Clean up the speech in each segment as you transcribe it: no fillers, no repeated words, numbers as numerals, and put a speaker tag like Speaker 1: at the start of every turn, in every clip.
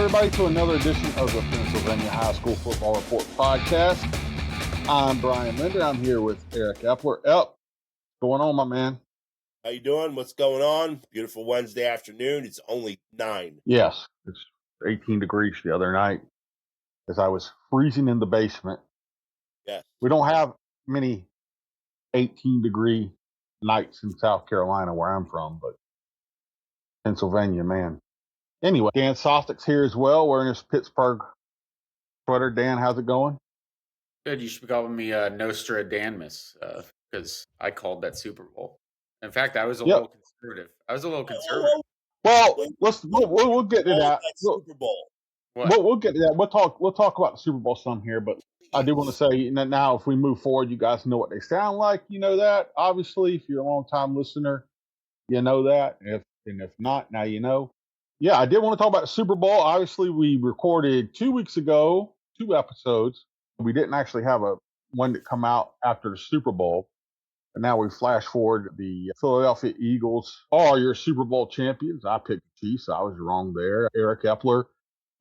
Speaker 1: everybody, to another edition of the Pennsylvania High School Football Report podcast. I'm Brian Linder. I'm here with Eric Epler. What's going on, my man?
Speaker 2: How you doing? What's going on? Beautiful Wednesday afternoon. It's only 9.
Speaker 1: Yes, it's 18 degrees the other night as I was freezing in the basement.
Speaker 2: Yes.
Speaker 1: We don't have many 18-degree nights in South Carolina where I'm from, but Pennsylvania, man. Anyway, Dan Sostek's here as well, wearing his Pittsburgh sweater. Dan, how's it going?
Speaker 3: Good. You should be calling me Nostradamus because I called that Super Bowl. In fact, I was a little conservative.
Speaker 1: Well, we'll get to that.
Speaker 2: Super Bowl.
Speaker 1: We'll get to that. We'll talk about the Super Bowl some here, but I do want to say now, if we move forward, you guys know what they sound like. You know that, obviously. If you're a long-time listener, you know that. If not, now you know. Yeah, I did want to talk about the Super Bowl. Obviously, we recorded 2 weeks ago 2 episodes. We didn't actually have one that come out after the Super Bowl. And now we flash forward. The Philadelphia Eagles are your Super Bowl champions. I picked the Chiefs. I was wrong there. Eric Epler,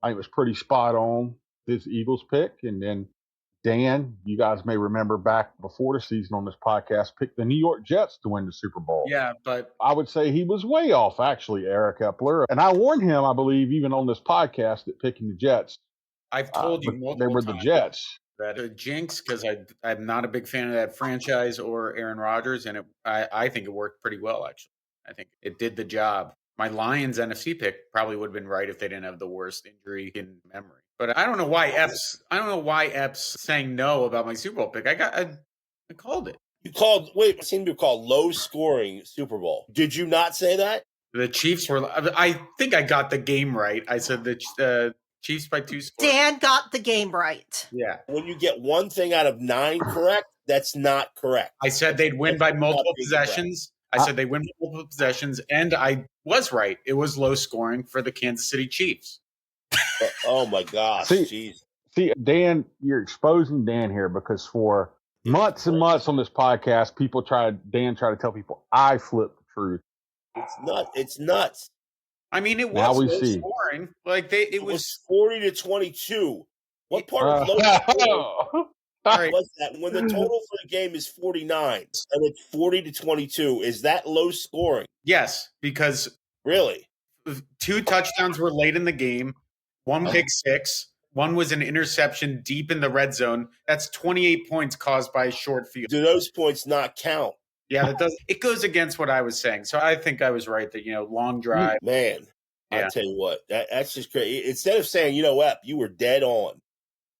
Speaker 1: I think, was pretty spot on his Eagles pick. And then Dan, you guys may remember back before the season on this podcast, picked the New York Jets to win the Super Bowl.
Speaker 3: Yeah, but
Speaker 1: I would say he was way off, actually, Eric Epler. And I warned him, I believe, even on this podcast, that picking the Jets.
Speaker 3: I've told you multiple
Speaker 1: they were
Speaker 3: times
Speaker 1: the Jets.
Speaker 3: that a jinx, because I'm not a big fan of that franchise or Aaron Rodgers, and I think it worked pretty well, actually. I think it did the job. My Lions NFC pick probably would have been right if they didn't have the worst injury in memory. But I don't know why Epps saying no about my Super Bowl pick. I called it.
Speaker 2: It seemed to call low scoring Super Bowl. Did you not say that?
Speaker 3: The Chiefs were. I think I got the game right. I said the Chiefs by 2 scores.
Speaker 4: Dan got the game right.
Speaker 3: Yeah.
Speaker 2: When you get one thing out of 9 correct, that's not correct.
Speaker 3: I said they'd win by multiple possessions. I said they win multiple possessions, and I was right. It was low scoring for the Kansas City Chiefs.
Speaker 2: Oh my gosh!
Speaker 1: See, Dan, you're exposing Dan here because for months and months on this podcast, Dan tried to tell people I flipped the truth.
Speaker 2: It's nuts.
Speaker 3: I mean, it was low scoring. Like it was
Speaker 2: 40-22. What part of low scoring was that? When the total for the game is 49 and it's 40-22, is that low scoring?
Speaker 3: Yes, because
Speaker 2: really,
Speaker 3: 2 touchdowns were late in the game. 1 pick six. 1 was an interception deep in the red zone. That's 28 points caused by a short field.
Speaker 2: Do those points not count?
Speaker 3: Yeah, that does. It goes against what I was saying. So I think I was right that, long drive.
Speaker 2: Man, yeah. I tell you what, that's just crazy. Instead of saying, Ep, you were dead on.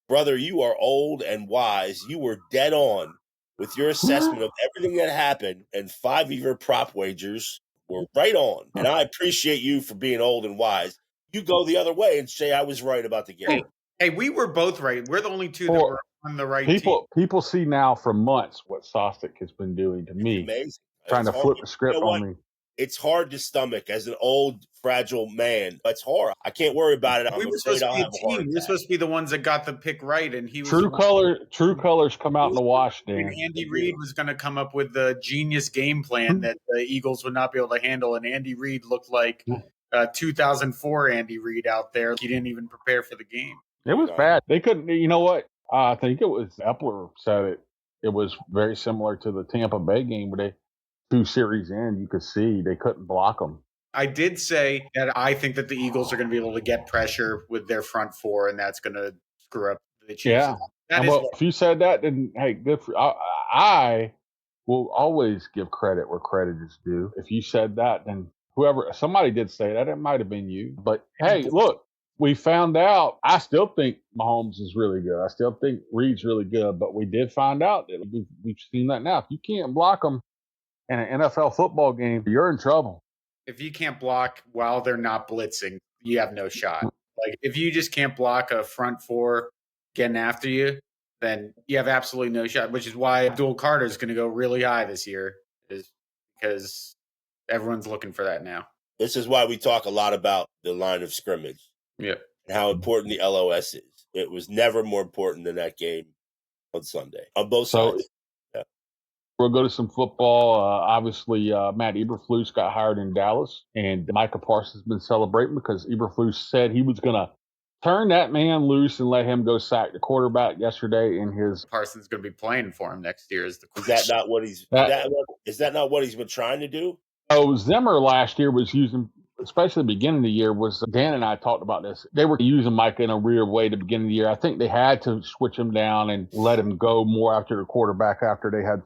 Speaker 2: Brother, you are old and wise. You were dead on with your assessment of everything that happened, and 5 of your prop wagers were right on. And I appreciate you for being old and wise. You go the other way and say I was right about the game.
Speaker 3: Hey, we were both right. We're the only two that were on the right team.
Speaker 1: People see now for months what Sostek has been doing to me.
Speaker 2: Amazing.
Speaker 1: Trying to flip the script on me.
Speaker 2: It's hard to stomach as an old, fragile man. It's hard. I can't worry about it.
Speaker 3: We were supposed to be a team. We were supposed to be the ones that got the pick right, and he was
Speaker 1: true colors come out in the wash. Dan.
Speaker 3: And Andy Reid was going to come up with the genius game plan that the Eagles would not be able to handle, and Andy Reid looked like 2004 Andy Reid out there. He didn't even prepare for the game.
Speaker 1: It was bad. They couldn't. You know what? I think it was Epler said it. It was very similar to the Tampa Bay game where 2 series in, you could see they couldn't block them.
Speaker 3: I did say that I think that the Eagles are going to be able to get pressure with their front 4, and that's going to screw up the Chiefs.
Speaker 1: Yeah. If you said that, then hey, good for I will always give credit where credit is due. If you said that, then somebody did say that. It might have been you. But hey, look, we found out. I still think Mahomes is really good. I still think Reed's really good. But we did find out that we've seen that now. If you can't block them in an NFL football game, you're in trouble.
Speaker 3: If you can't block while they're not blitzing, you have no shot. Like if you just can't block a front 4 getting after you, then you have absolutely no shot, which is why Abdul Carter is going to go really high this year, is because everyone's looking for that now.
Speaker 2: This is why we talk a lot about the line of scrimmage.
Speaker 3: Yeah.
Speaker 2: And how important the LOS is. It was never more important than that game on Sunday on both sides.
Speaker 1: We'll go to some football. Obviously, Matt Eberflus got hired in Dallas, and Micah Parsons has been celebrating because Eberflus said he was going to Turn that man loose and let him go sack the quarterback yesterday in his.
Speaker 3: Parsons going to be playing for him next year is the
Speaker 2: Is
Speaker 3: question.
Speaker 2: that not what he's? Is that not what he's been trying to do?
Speaker 1: Oh, Zimmer last year was using, especially the beginning of the year, was Dan and I talked about this. They were using Micah in a weird way at the beginning of the year. I think they had to switch him down and let him go more after the quarterback after they had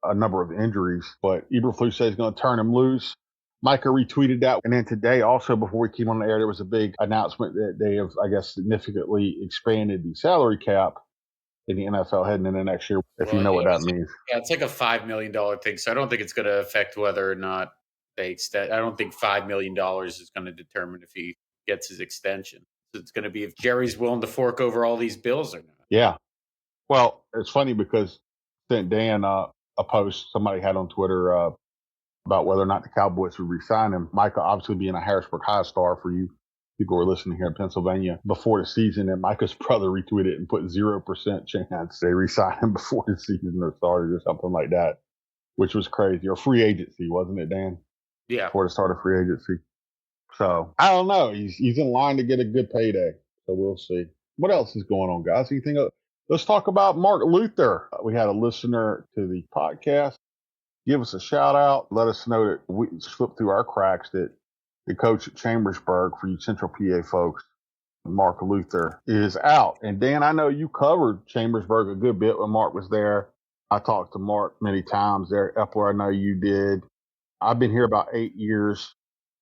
Speaker 1: a number of injuries. But Eberflus says he's going to turn him loose. Micah retweeted that. And then today, also, before we came on the air, there was a big announcement that they have, I guess, significantly expanded the salary cap in the NFL heading into next year, if you know what that means.
Speaker 3: Yeah, it's like a $5 million thing. So I don't think it's going to affect whether or not they extend. I don't think $5 million is going to determine if he gets his extension. It's going to be if Jerry's willing to fork over all these bills or not.
Speaker 1: Yeah. Well, it's funny because sent Dan a post somebody had on Twitter about whether or not the Cowboys would re-sign him. Micah obviously being a Harrisburg High star for you people who are listening here in Pennsylvania before the season, and Micah's brother retweeted and put 0% chance they re-sign him before the season started or something like that, which was crazy. Or free agency, wasn't it, Dan?
Speaker 3: Yeah.
Speaker 1: Before the start of free agency. So I don't know. He's in line to get a good payday. So we'll see. What else is going on, guys? Anything else? Let's talk about Mark Luther. We had a listener to the podcast. Give us a shout out. Let us know that we slipped through our cracks that the coach at Chambersburg, for you Central PA folks, Mark Luther, is out. And Dan, I know you covered Chambersburg a good bit when Mark was there. I talked to Mark many times there. Epler, I know you did. I've been here about 8 years.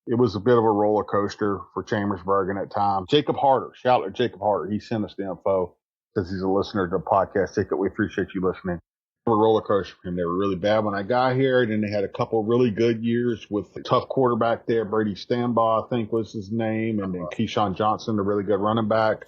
Speaker 1: It was a bit of a roller coaster for Chambersburg in that time. Jacob Harder, shout out to Jacob Harder. He sent us the info because he's a listener to the podcast. Jacob, we appreciate you listening. A roller coaster for him. They were really bad when I got here, and then they had a couple really good years with a tough quarterback there. Brady Stambaugh, I think was his name, and then Keyshawn Johnson, a really good running back.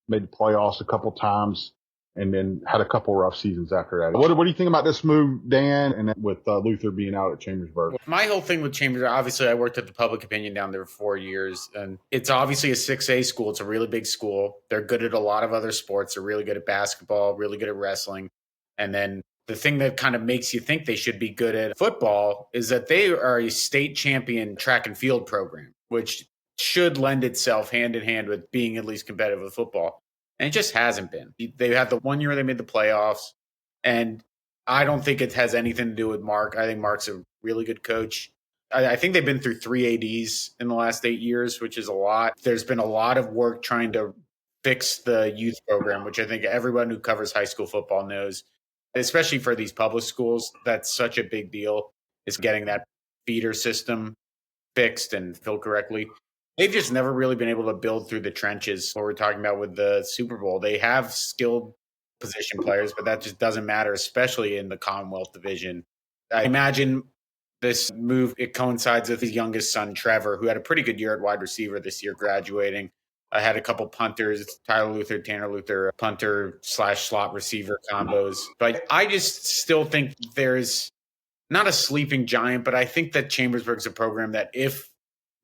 Speaker 1: Made the playoffs a couple times, and then had a couple rough seasons after that. What do you think about this move, Dan, and with Luther being out at Chambersburg?
Speaker 3: My whole thing with Chambersburg, obviously I worked at the public opinion down there for 4 years, and it's obviously a 6A school. It's a really big school. They're good at a lot of other sports. They're really good at basketball, really good at wrestling. And then the thing that kind of makes you think they should be good at football is that they are a state champion track and field program, which should lend itself hand in hand with being at least competitive with football. And it just hasn't been. They had the 1 year they made the playoffs, and I don't think it has anything to do with Mark. I think Mark's a really good coach. I think they've been through 3 ADs in the last 8 years, which is a lot. There's been a lot of work trying to fix the youth program, which I think everyone who covers high school football knows, especially for these public schools. That's such a big deal, is getting that feeder system fixed and filled correctly. They've just never really been able to build through the trenches. What we're talking about with the Super Bowl, they have skilled position players, but that just doesn't matter, especially in the Commonwealth Division. I imagine this move, it coincides with his youngest son, Trevor, who had a pretty good year at wide receiver this year, graduating. I had a couple punters, Tyler Luther, Tanner Luther, punter / slot receiver combos. But I just still think there's not a sleeping giant, but I think that Chambersburg's a program that if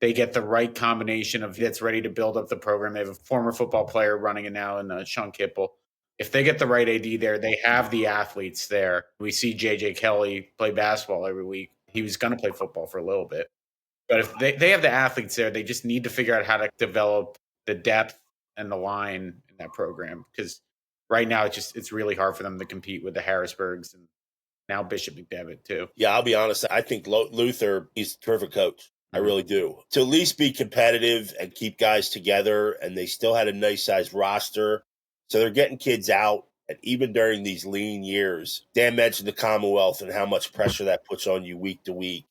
Speaker 3: they get the right combination of that's ready to build up the program, they have a former football player running it now in Sean Kipple. If they get the right AD there, they have the athletes there. We see J.J. Kelly play basketball every week. He was going to play football for a little bit. But if they have the athletes there, they just need to figure out how to develop the depth and the line in that program. Because right now, it's really hard for them to compete with the Harrisburgs and now Bishop McDevitt too.
Speaker 2: Yeah, I'll be honest. I think Luther, he's a terrific coach. I really do. To at least be competitive and keep guys together, and they still had a nice sized roster. So they're getting kids out. And even during these lean years, Dan mentioned the Commonwealth and how much pressure that puts on you week to week.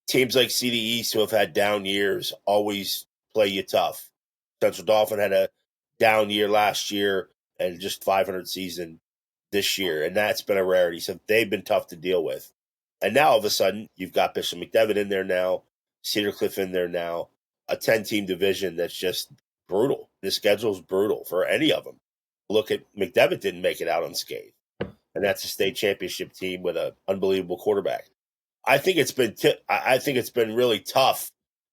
Speaker 2: Teams like CD East who have had down years always play you tough. Central Dauphin had a down year last year and just 500 season this year, and that's been a rarity. So they've been tough to deal with. And now all of a sudden, you've got Bishop McDevitt in there now, Cedar Cliff in there now, a 10-team division that's just brutal. The schedule's brutal for any of them. Look at McDevitt didn't make it out unscathed, and that's a state championship team with an unbelievable quarterback. I think it's been really tough.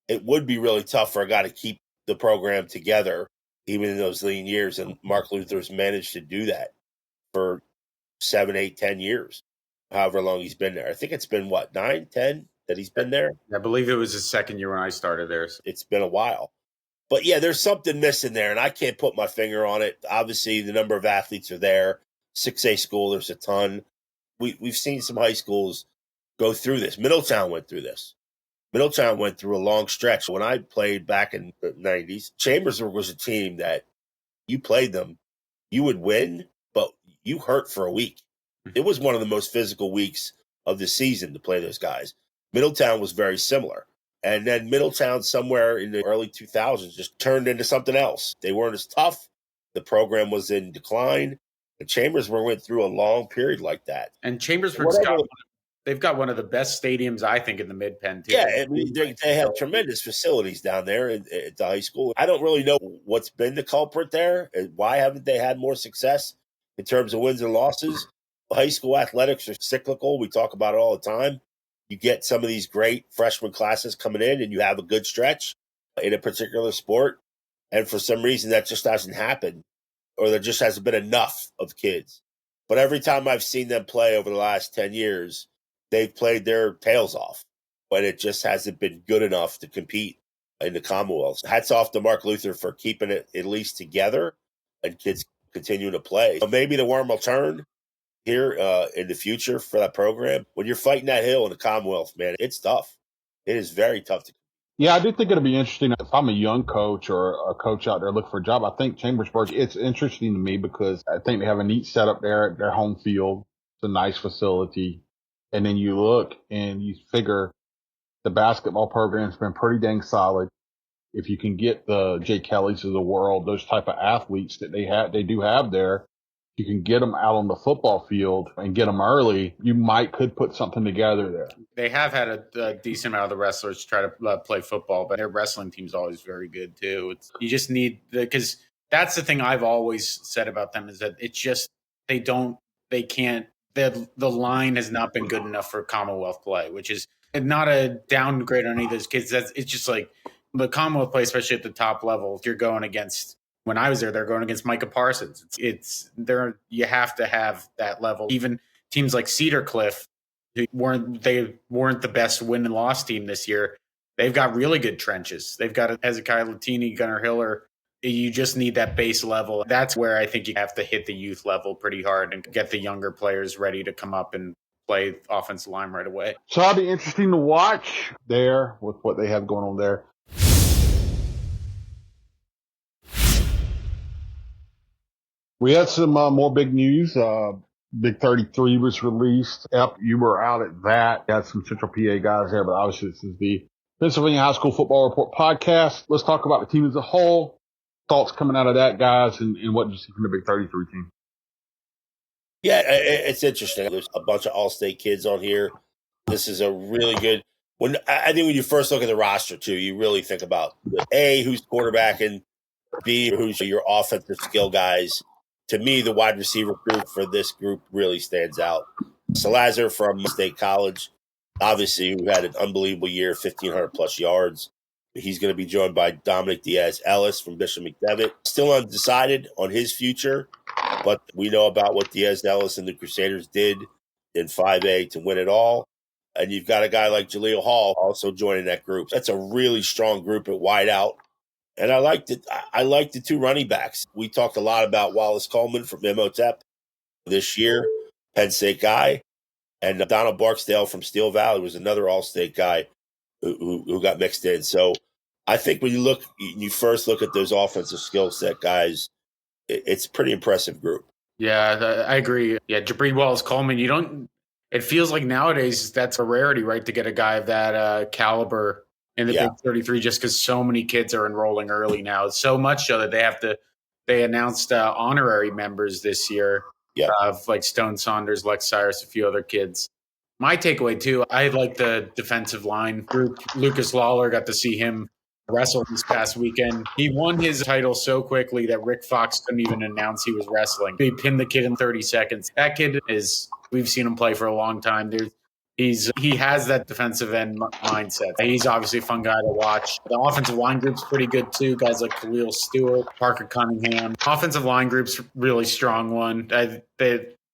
Speaker 2: It would be really tough for a guy to keep the program together, even in those lean years, and Mark Luther's managed to do that for 7, 8, 10 years, however long he's been there. I think it's been, 9, 10 that he's been there?
Speaker 3: I believe it was his second year when I started there.
Speaker 2: It's been a while. But yeah, there's something missing there, and I can't put my finger on it. Obviously, the number of athletes are there. 6A school, there's a ton. We've seen some high schools go through this. Middletown went through this. Middletown went through a long stretch. When I played back in the 90s, Chambersburg was a team that you played them, you would win, but you hurt for a week. It was one of the most physical weeks of the season to play those guys. Middletown was very similar. And then Middletown, somewhere in the early 2000s, just turned into something else. They weren't as tough. The program was in decline. And Chambersburg went through a long period like that.
Speaker 3: And Chambersburg's they've got one of the best stadiums, I think, in the Mid-Penn, too.
Speaker 2: Yeah, I mean, they have tremendous facilities down there at the high school. I don't really know what's been the culprit there. And why haven't they had more success in terms of wins and losses? High school athletics are cyclical. We talk about it all the time. You get some of these great freshman classes coming in and you have a good stretch in a particular sport. And for some reason, that just hasn't happened, or there just hasn't been enough of kids. But every time I've seen them play over the last 10 years, they've played their tails off, but it just hasn't been good enough to compete in the Commonwealth. Hats off to Mark Luther for keeping it at least together and kids continue to play. So maybe the worm will turn here in the future for that program. When you're fighting that hill in the Commonwealth, man, it's tough. It is very tough to.
Speaker 1: Yeah, I do think it'll be interesting. If I'm a young coach or a coach out there looking for a job, I think Chambersburg, it's interesting to me because I think they have a neat setup there at their home field. It's a nice facility. And then you look and you figure the basketball program's been pretty dang solid. If you can get the Jay Kellys of the world, those type of athletes that they do have there, you can get them out on the football field and get them early. You could put something together there.
Speaker 3: They have had a decent amount of the wrestlers try to play football, but their wrestling team's always very good too. You just need because that's the thing I've always said about them is that it's just they can't. The line has not been good enough for Commonwealth play, which is not a downgrade on any of those kids. It's just like the Commonwealth play, especially at the top level. If you're going against, when I was there, they're going against Micah Parsons. It's there. You have to have that level. Even teams like Cedar Cliff, they weren't the best win and loss team this year. They've got really good trenches. They've got Hezekiah Latini, Gunnar Hiller. You just need that base level. That's where I think you have to hit the youth level pretty hard and get the younger players ready to come up and play offensive line right away.
Speaker 1: So it'll be interesting to watch there with what they have going on there. We had some more big news. Big 33 was released. You were out at that. Got some Central PA guys there, but obviously this is the Pennsylvania High School Football Report podcast. Let's talk about the team as a whole. Thoughts coming out of that, guys, and what did you see from the Big 33 team?
Speaker 2: Yeah, it's interesting. There's a bunch of all-state kids on here. This is a really good – I think when you first look at the roster, too, you really think about, A, who's quarterbacking, B, who's your offensive skill guys. To me, the wide receiver group for this group really stands out. Salazar from State College, obviously, who had an unbelievable year, 1,500-plus yards. He's going to be joined by Dominic Diaz-Ellis from Bishop McDevitt. Still undecided on his future, but we know about what Diaz-Ellis and the Crusaders did in 5A to win it all. And you've got a guy like Jaleel Hall also joining that group. That's a really strong group at wideout. And I liked it. I liked the two running backs. We talked a lot about Wallace Coleman from Imhotep this year, Penn State guy. And Donald Barksdale from Steel Valley was another all-state guy who got mixed in. So I think when you first look at those offensive skill set guys, it's a pretty impressive group.
Speaker 3: Yeah, I agree. Yeah, Jabreed Wallace Coleman, it feels like nowadays that's a rarity, right? To get a guy of that caliber in the Big 33, just because so many kids are enrolling early now. So much so that they announced honorary members this year of like Stone Saunders, Lex Cyrus, a few other kids. My takeaway, too, I like the defensive line group. Lucas Lawler, got to see him wrestle this past weekend. He won his title so quickly that Rick Fox couldn't even announce he was wrestling. He pinned the kid in 30 seconds. That kid we've seen him play for a long time. He has that defensive end mindset. He's obviously a fun guy to watch. The offensive line group's pretty good, too. Guys like Khalil Stewart, Parker Cunningham. Offensive line group's really strong one.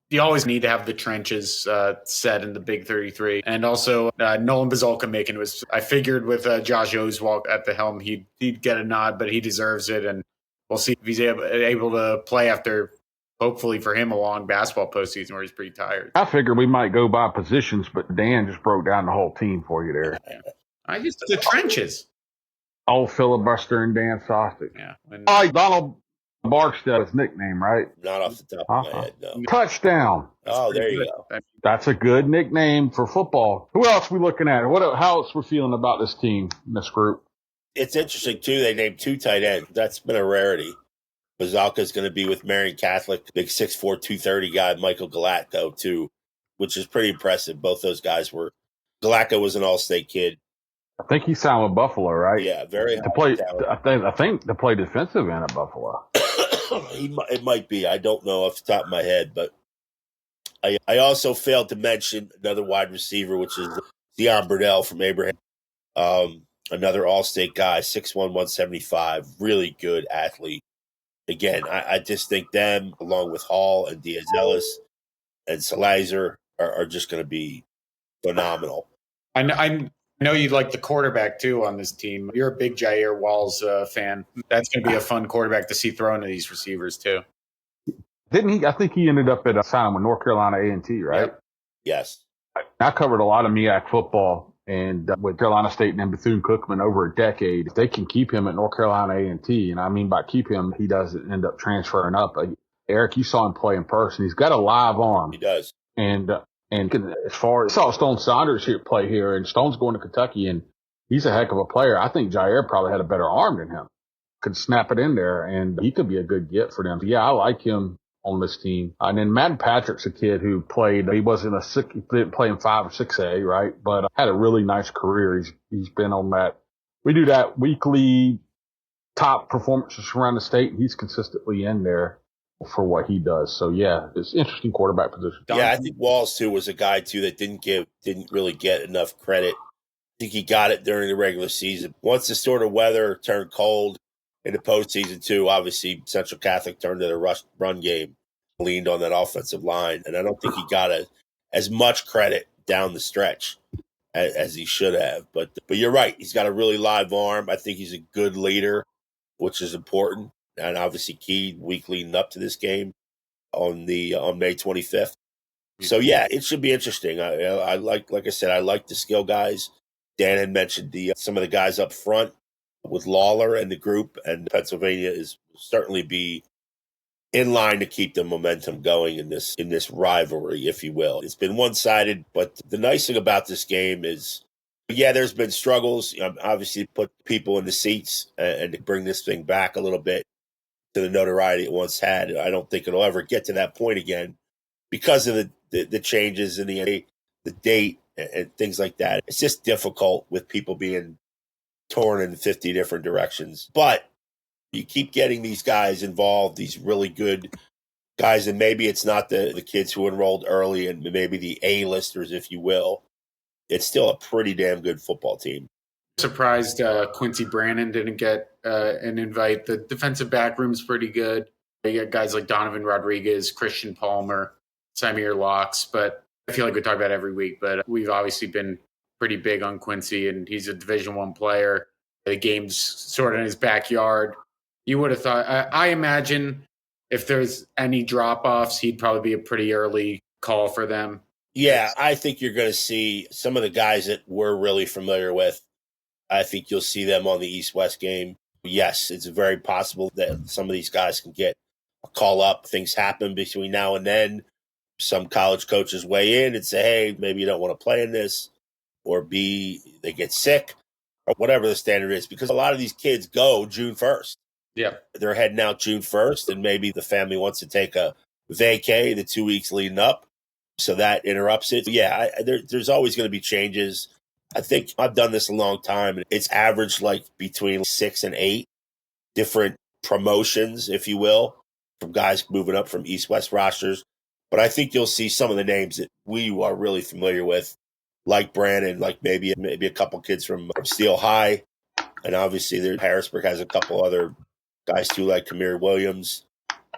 Speaker 3: you always need to have the trenches set in the Big 33. And also Nolan Bazolka making was, I figured with Josh Oswalt at the helm, he'd get a nod, but he deserves it. And we'll see if he's able to play after, hopefully for him, a long basketball postseason where he's pretty tired.
Speaker 1: I figured we might go by positions, but Dan just broke down the whole team for you there.
Speaker 3: I just the trenches.
Speaker 1: Old filibuster and Dan Sostek.
Speaker 3: Yeah.
Speaker 1: All right, Donald Barksdale's nickname, right?
Speaker 2: Not off the top of my head, no.
Speaker 1: Touchdown.
Speaker 2: Oh, there you go.
Speaker 1: That's a good nickname for football. Who else we looking at? How else we feeling about this team, this group?
Speaker 2: It's interesting, too. They named 2 tight ends. That's been a rarity. Bazalka's going to be with Marian Catholic, big 6'4", 230 guy, Michael Galatko, too, which is pretty impressive. Both those guys were. Galatko was an all-state kid.
Speaker 1: I think he signed with Buffalo, right?
Speaker 2: Yeah, very
Speaker 1: to play. I think to play defensive end at Buffalo.
Speaker 2: It might be. I don't know off the top of my head, but I also failed to mention another wide receiver, which is Deion Burdell from Abraham. Another all-state guy, 6'1", 175, really good athlete. Again, I just think them, along with Hall and Diaz Ellis and Salazar, are just going to be phenomenal.
Speaker 3: I know you like the quarterback, too, on this team. You're a big Jair Walls fan. That's going to be a fun quarterback to see thrown to these receivers, too.
Speaker 1: Didn't he? I think he ended up at a sign with North Carolina A&T, right?
Speaker 2: Yep. Yes.
Speaker 1: I covered a lot of MEAC football and with Carolina State and Bethune-Cookman over a decade. If they can keep him at North Carolina A&T, and I mean by keep him, he doesn't end up transferring up. Eric, you saw him play in person. He's got a live arm.
Speaker 2: He does.
Speaker 1: And as far as I saw Stone Saunders here play here, and Stone's going to Kentucky, and he's a heck of a player. I think Jair probably had a better arm than him. Could snap it in there, and he could be a good get for them. Yeah, I like him on this team. And then Matt Patrick's a kid who played. He didn't play in 5 or 6A, right? But had a really nice career. He's been on that. We do that weekly top performances around the state, and he's consistently in there for what he does. So yeah, it's an interesting quarterback position.
Speaker 2: Yeah, I think Walls too was a guy too that didn't really get enough credit. I think he got it during the regular season. Once the sort of weather turned cold in the postseason too, obviously Central Catholic turned to the run game, leaned on that offensive line, and I don't think he got as much credit down the stretch as he should have. But you're right, he's got a really live arm. I think he's a good leader, which is important. And obviously key week leading up to this game on May 25th. So yeah, it should be interesting. I like I said, I like the skill guys. Dan had mentioned some of the guys up front with Lawler and the group, and Pennsylvania is certainly be in line to keep the momentum going in this rivalry, if you will. It's been one-sided, but the nice thing about this game is, yeah, there's been struggles. Obviously, put people in the seats and to bring this thing back a little bit to the notoriety it once had. I don't think it'll ever get to that point again because of the changes in the date and things like that. It's just difficult with people being torn in 50 different directions. But you keep getting these guys involved, these really good guys, and maybe it's not the kids who enrolled early and maybe the A-listers, if you will. It's still a pretty damn good football team.
Speaker 3: Surprised Quincy Brannon didn't get an invite. The defensive back room's pretty good. You got guys like Donovan Rodriguez, Christian Palmer, Samir Locks, but I feel like we talk about it every week, but we've obviously been pretty big on Quincy, and he's a Division I player. The game's sort of in his backyard. You would have thought, I imagine if there's any drop-offs, he'd probably be a pretty early call for them.
Speaker 2: Yeah, I think you're going to see some of the guys that we're really familiar with. I think you'll see them on the East-West game. Yes, it's very possible that some of these guys can get a call up. Things happen between now and then. Some college coaches weigh in and say, hey, maybe you don't want to play in this. Or B, they get sick or whatever the standard is. Because a lot of these kids go June 1st.
Speaker 3: Yeah.
Speaker 2: They're heading out June 1st, and maybe the family wants to take a vacay the 2 weeks leading up. So that interrupts it. Yeah, there's always going to be changes. I think I've done this a long time. It's averaged like between 6 and 8 different promotions, if you will, from guys moving up from East-West rosters. But I think you'll see some of the names that we are really familiar with, like Brandon, like maybe a couple kids from Steel High. And obviously Harrisburg has a couple other guys too, like Kamir Williams,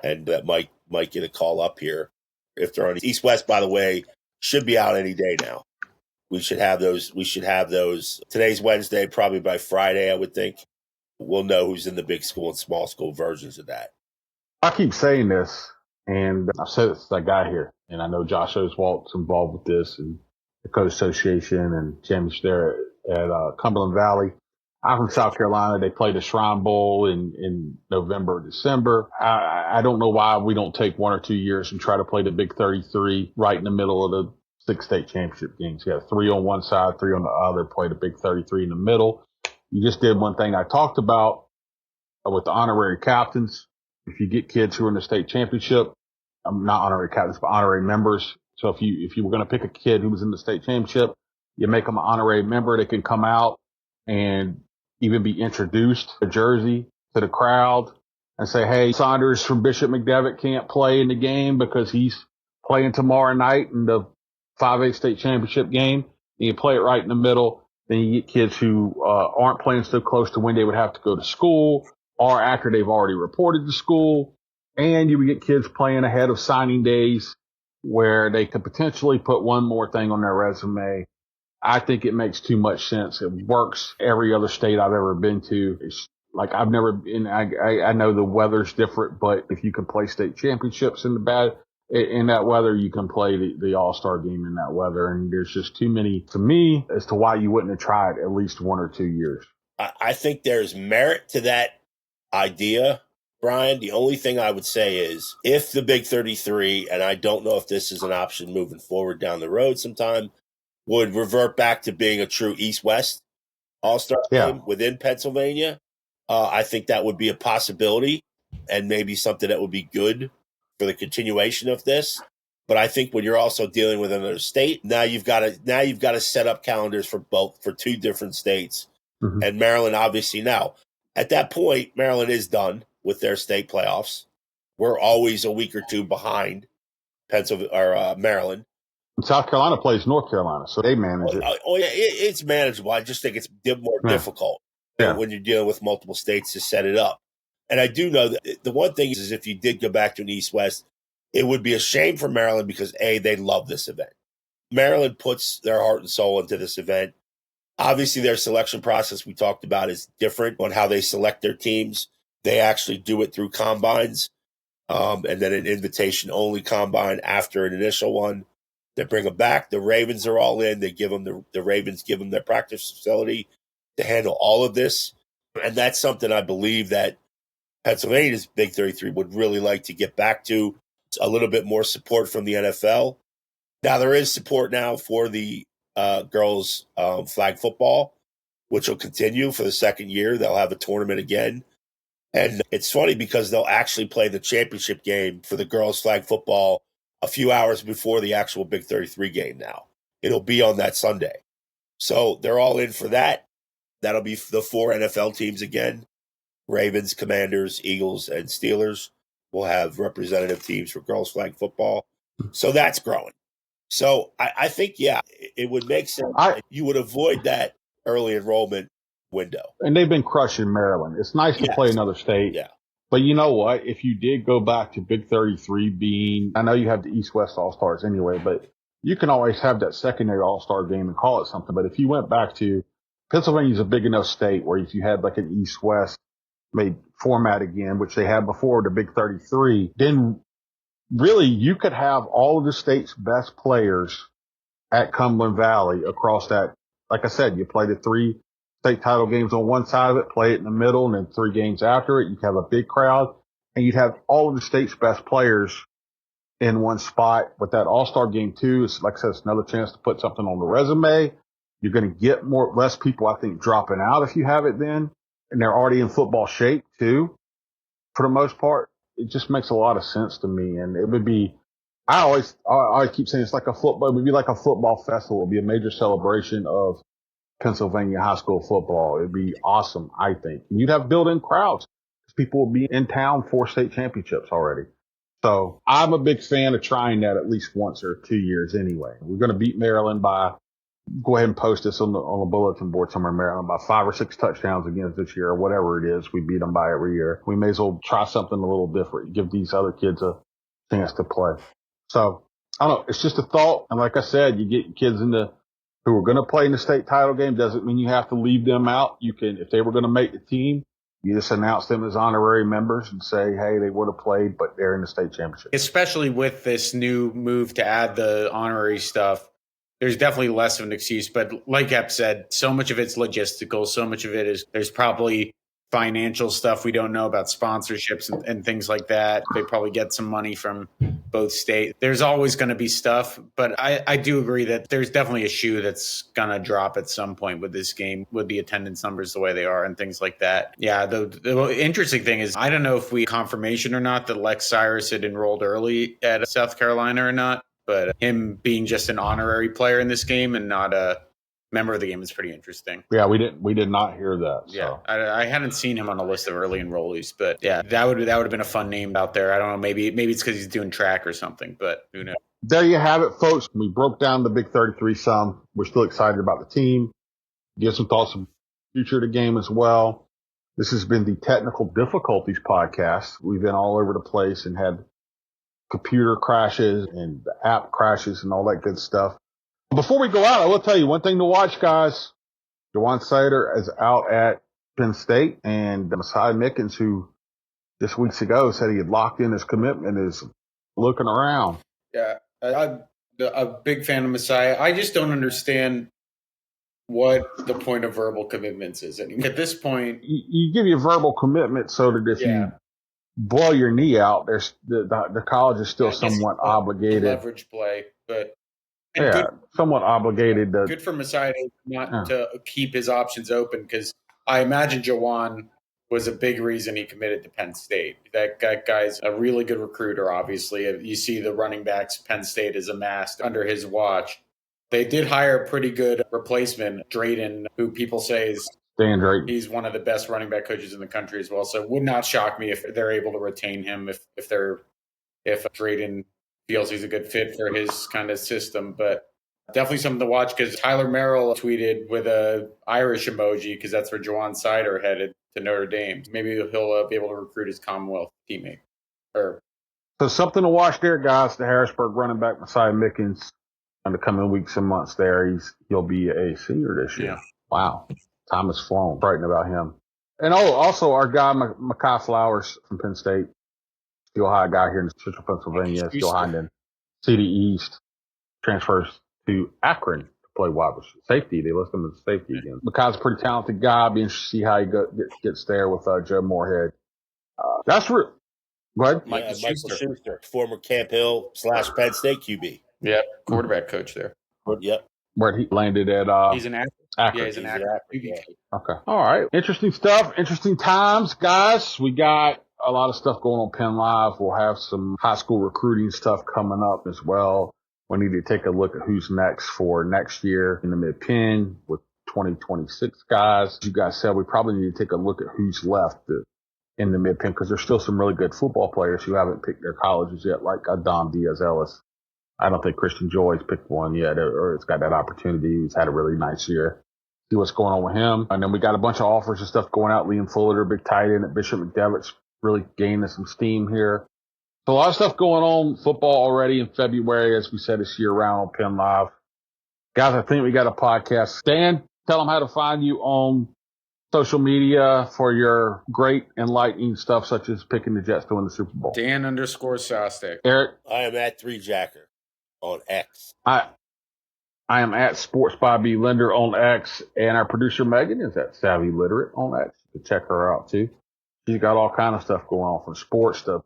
Speaker 2: and that might get a call up here. if they're on East West, by the way, should be out any day now. We should have those. Today's Wednesday, probably by Friday, I would think. We'll know who's in the big school and small school versions of that.
Speaker 1: I keep saying this, and I've said it to that guy here, and I know Josh Oswalt's involved with this, and the Coach Association and James there at Cumberland Valley. I'm from South Carolina. They play the Shrine Bowl in November, December. I don't know why we don't take 1 or 2 years and try to play the Big 33 right in the middle of the 6 state championship games. You have 3 on one side, 3 on the other, play the Big 33 in the middle. You just did one thing I talked about with the honorary captains. If you get kids who are in the state championship, not honorary captains, but honorary members. So if you were going to pick a kid who was in the state championship, you make them an honorary member. They can come out and even be introduced a jersey to the crowd and say, hey, Saunders from Bishop McDevitt can't play in the game because he's playing tomorrow night in the 5A state championship game. And you play it right in the middle. Then you get kids who aren't playing so close to when they would have to go to school or after they've already reported to school. And you would get kids playing ahead of signing days where they could potentially put one more thing on their resume. I think it makes too much sense. It works every other state I've ever been to. It's like I've never been, I know the weather's different, but if you can play state championships in that weather, you can play the All-Star game in that weather. And there's just too many to me as to why you wouldn't have tried at least 1 or 2 years.
Speaker 2: I think there's merit to that idea, Brian. The only thing I would say is if the Big 33, and I don't know if this is an option moving forward down the road sometime, would revert back to being a true East-West All-Star game within Pennsylvania, I think that would be a possibility and maybe something that would be good for the continuation of this. But I think when you're also dealing with another state, now you've got to set up calendars for 2 different states. Mm-hmm. And Maryland, obviously, now at that point, Maryland is done with their state playoffs. We're always a week or 2 behind Maryland.
Speaker 1: South Carolina plays North Carolina, so they manage it.
Speaker 2: Yeah, it's manageable. I just think it's more difficult when you're dealing with multiple states to set it up. And I do know that the one thing is if you did go back to an East-West, it would be a shame for Maryland because, A, they love this event. Maryland puts their heart and soul into this event. Obviously, their selection process we talked about is different on how they select their teams. They actually do it through combines and then an invitation-only combine after an initial one. They bring them back. The Ravens are all in. They give them the Ravens give them their practice facility to handle all of this. And that's something I believe that Pennsylvania's Big 33 would really like to get back to. A little bit more support from the NFL. Now, there is support now for the girls flag football, which will continue for the second year. They'll have a tournament again. And it's funny because they'll actually play the championship game for the girls flag football a few hours before the actual Big 33 game now. It'll be on that Sunday. So they're all in for that. That'll be the 4 NFL teams again. Ravens, Commanders, Eagles, and Steelers will have representative teams for girls flag football. So that's growing. So I think, it would make sense. You would avoid that early enrollment window.
Speaker 1: And they've been crushing Maryland. It's nice to play another state.
Speaker 2: Yeah.
Speaker 1: But you know what? If you did go back to Big 33 being, I know you have the East-West All-Stars anyway, but you can always have that secondary All-Star game and call it something. But if you went back to Pennsylvania's a big enough state where if you had like an East-West made format again, which they had before the Big 33, then really you could have all of the state's best players at Cumberland Valley across that. Like I said, you play the 3 state title games on one side of it, play it in the middle, and then 3 games after it. You have a big crowd, and you'd have all of the state's best players in one spot. But that All-Star game, too, is, like I said, it's another chance to put something on the resume. You're going to get less people, I think, dropping out if you have it then. And they're already in football shape, too, for the most part. It just makes a lot of sense to me. And it would be, I always keep saying it would be like a football festival. It would be a major celebration of Pennsylvania high school football. It'd be awesome, I think. And you'd have built-in crowds. People would be in town for state championships already. So I'm a big fan of trying that at least once or 2 years anyway. We're going to beat Maryland by, go ahead and post this on the bulletin board somewhere in Maryland, by 5 or 6 touchdowns against this year, or whatever it is. We beat them by every year. We may as well try something a little different, give these other kids a chance to play. So I don't know. It's just a thought. And like I said, you get kids who are going to play in the state title game. Doesn't mean you have to leave them out. You can, if they were going to make the team, you just announce them as honorary members and say, hey, they would have played, but they're in the state championship.
Speaker 3: Especially with this new move to add the honorary stuff, there's definitely less of an excuse. But like Ep said, so much of it's logistical. So much of it is there's probably financial stuff we don't know about, sponsorships and things like that. They probably get some money from both states. There's always going to be stuff, but I do agree that there's definitely a shoe that's going to drop at some point with this game, with the attendance numbers the way they are and things like that. Yeah, the interesting thing is, I don't know if we confirmation or not that Lex Cyrus had enrolled early at South Carolina or not, but him being just an honorary player in this game and not a member of the game is pretty interesting.
Speaker 1: Yeah, we did not hear that.
Speaker 3: Yeah, so. I hadn't seen him on a list of early enrollees, but yeah, that would have been a fun name out there. I don't know, maybe it's because he's doing track or something, but who knows?
Speaker 1: There you have it, folks. We broke down the Big 33 some. We're still excited about the team. Give some thoughts on the future of the game as well. This has been the Technical Difficulties podcast. We've been all over the place and had computer crashes and the app crashes and all that good stuff. Before we go out, I will tell you one thing to watch, guys. Jawan Sider is out at Penn State, and Messiah Mickens, who just weeks ago said he had locked in his commitment, is looking around.
Speaker 3: Yeah, I'm a big fan of Messiah. I just don't understand what the point of verbal commitments is anymore. At this point,
Speaker 1: you give your verbal commitment so that if you blow your knee out, there's the college is still somewhat obligated.
Speaker 3: Leverage play, but.
Speaker 1: Somewhat obligated.
Speaker 3: Good for Messiah not to keep his options open, because I imagine Jawan was a big reason he committed to Penn State. That guy's a really good recruiter, obviously. You see the running backs Penn State has amassed under his watch. They did hire a pretty good replacement, Drayden, who people say is
Speaker 1: Dan Drayden.
Speaker 3: He's one of the best running back coaches in the country as well. So it would not shock me if they're able to retain him, if Drayden feels he's a good fit for his kind of system. But definitely something to watch, because Tyler Merrill tweeted with a Irish emoji, because that's where Jawan Sider headed to Notre Dame. Maybe he'll be able to recruit his Commonwealth teammate.
Speaker 1: So something to watch there, guys. The Harrisburg running back Messiah Mickens in the coming weeks and months there. He'll be a senior this year.
Speaker 3: Yeah.
Speaker 1: Wow. Time has flown. Frightened about him. And also our guy, Mekhi Flowers from Penn State. Still high guy here in Central Pennsylvania. Still high in CD East. Transfers to Akron to play wide receiver. Safety. They list him as safety again. Mekhi's a pretty talented guy. Be interested to see how he gets there with Joe Moorhead. That's real. Go ahead.
Speaker 2: Michael Schuster, former Camp Hill / Penn State QB.
Speaker 3: Yep, quarterback coach there.
Speaker 2: Yep.
Speaker 1: Where he landed at
Speaker 3: he's an Akron.
Speaker 1: Akron.
Speaker 3: Yeah, he's an Akron.
Speaker 2: Yeah.
Speaker 1: Okay. All right. Interesting stuff. Interesting times, guys. We got a lot of stuff going on PennLive. We'll have some high school recruiting stuff coming up as well. We need to take a look at who's next for next year in the mid-pen with 2026 guys. As you guys said, we probably need to take a look at who's left in the mid-pen, because there's still some really good football players who haven't picked their colleges yet, like Dom Diaz-Ellis. I don't think Christian Joy's picked one yet, or it's got that opportunity. He's had a really nice year. See what's going on with him. And then we got a bunch of offers and stuff going out. Liam Fuller, big tight end at Bishop McDevitt's, really gaining some steam here. So a lot of stuff going on, football already in February, as we said, this year round on PennLive. Guys, I think we got a podcast. Dan, tell them how to find you on social media for your great enlightening stuff, such as picking the Jets to win the Super Bowl.
Speaker 3: Dan_Sostek.
Speaker 1: Eric?
Speaker 2: I am at 3Jacker on X.
Speaker 1: I am at Sports by B Linder on X, and our producer Megan is at Savvy Literate on X. You can check her out too. She's got all kind of stuff going on, from sports to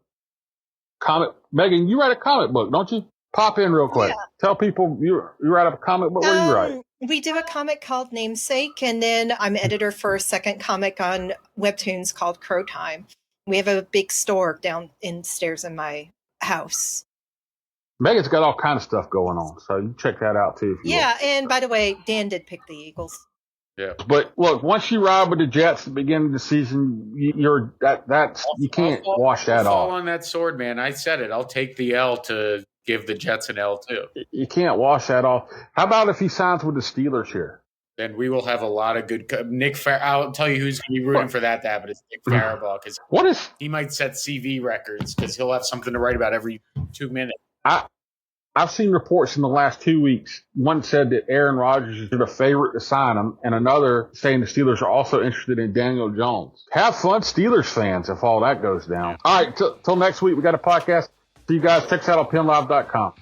Speaker 1: comic. Megan, you write a comic book, don't you? Pop in real quick. Yeah. Tell people you write a comic book. What do you write?
Speaker 4: We do a comic called Namesake, and then I'm editor for a second comic on Webtoons called Crow Time. We have a big store downstairs in my house.
Speaker 1: Megan's got all kind of stuff going on, so you check that out too.
Speaker 4: Yeah, and by the way, Dan did pick the Eagles.
Speaker 3: Yeah,
Speaker 1: but look, once you ride with the Jets at the beginning of the season, you can't wash that off.
Speaker 3: Fall on that sword, man. I said it. I'll take the L to give the Jets an L too.
Speaker 1: You can't wash that off. How about if he signs with the Steelers here?
Speaker 3: Then we will have a lot of good. I'll tell you who's going to be rooting for that to happen. It's Nick Farabaugh, because he might set CV records, because he'll have something to write about every 2 minutes.
Speaker 1: I've seen reports in the last 2 weeks. One said that Aaron Rodgers is the favorite to sign him, and another saying the Steelers are also interested in Daniel Jones. Have fun, Steelers fans, if all that goes down. All right, till next week, we got a podcast. See you guys. Check us out on PennLive.com.